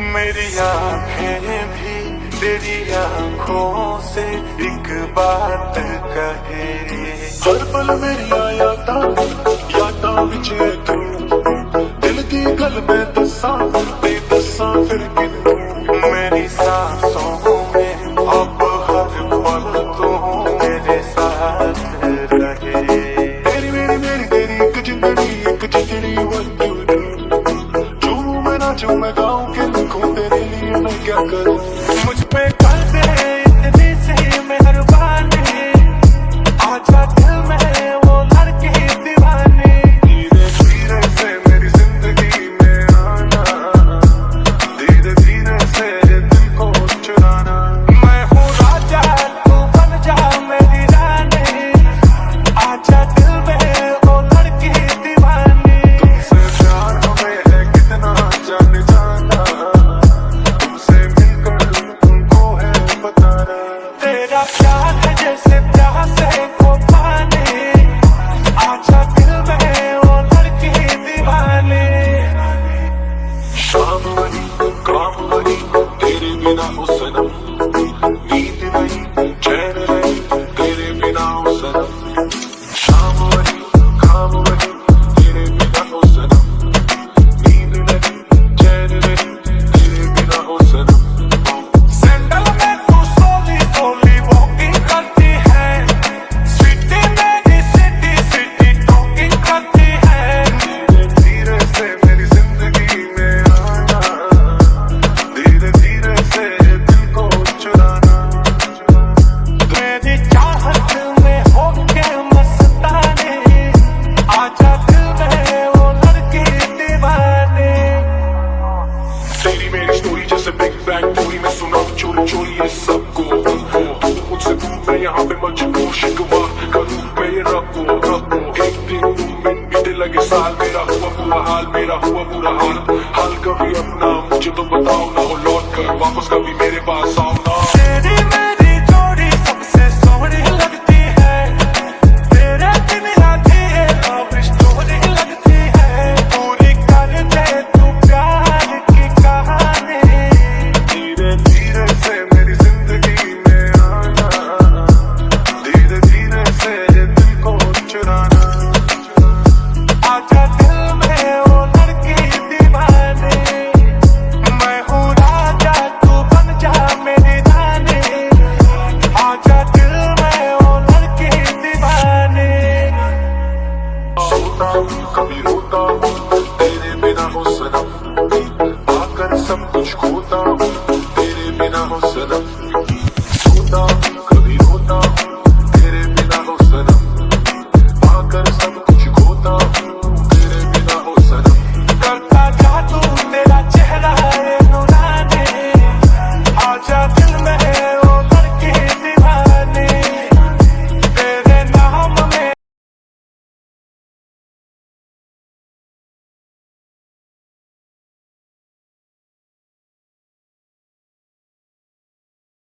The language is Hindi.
मेरी आंखें भी तेरी आंखों से एक बात कहे। हर पल मेरी यादां विच तू दिल दी गल मैं दसां ते दसां फिर किनू। मेरी सांसों में अब हर पल तू मेरे साथ रहे। तेरी मेरी मेरी तेरी एक जिंदड़ी what you do। झूमूं मैं नाचूं मैं गाऊं कि लिखूं तेरे लिए मैं क्या करूं। मुझ पे कर दे इतनी सी मेहरबानी, आजा दिल में वो लड़की दीवानी। धीरे धीरे से मेरी जिंदगी में आना, धीरे धीरे से दिल को चुराना। मैं हूँ राजा तू बन जा मेरी रानी, आजा दिल में वो लड़की दीवानी। तुमसे प्यार हमें है कितना जाने जाना, तुमसे मिलकर तुमको है बताना। तेरा प्यार है जैसे प्यासे को पानी, आजा दिल में वो लड़की दीवानी। शाम वही काम वही तेरे बिना ओ सनम, नींद नहीं चैन नहीं तेरे बिना ओ सनम। शाम वही काम वही तेरे बिना ओ सनम, नींद नहीं चैन नहीं तेरे बिना ओ सनम। सैंडल में तू सोली सोली वॉकिंग करती है, स्वीटी मेरी सिटी सिटी टॉकिंग करती है। धीरे धीरे से मेरी जिंदगी में आना, धीरे धीरे से दिल को चुराना। मेरी चाहत में होके मस्तानी, आजा दिल में वो लड़की दीवानी। तेरी मेरी स्टोरी जैसे बिग बैंग थ्योरी में सुना चोरी चोरी ये सबको। मुझसे दूर मैं यहाँ पे मजबूर शिकवा करूँ मैं ये रखो। एक दिन दिन बीते लगे साल, मेरा हुआ बुरा हाल, मेरा हुआ बुरा हाल। हाल कभी अपना मुझे तो बताओ ना, हो लौट कर वापस कभी मेरे पास आओ ना।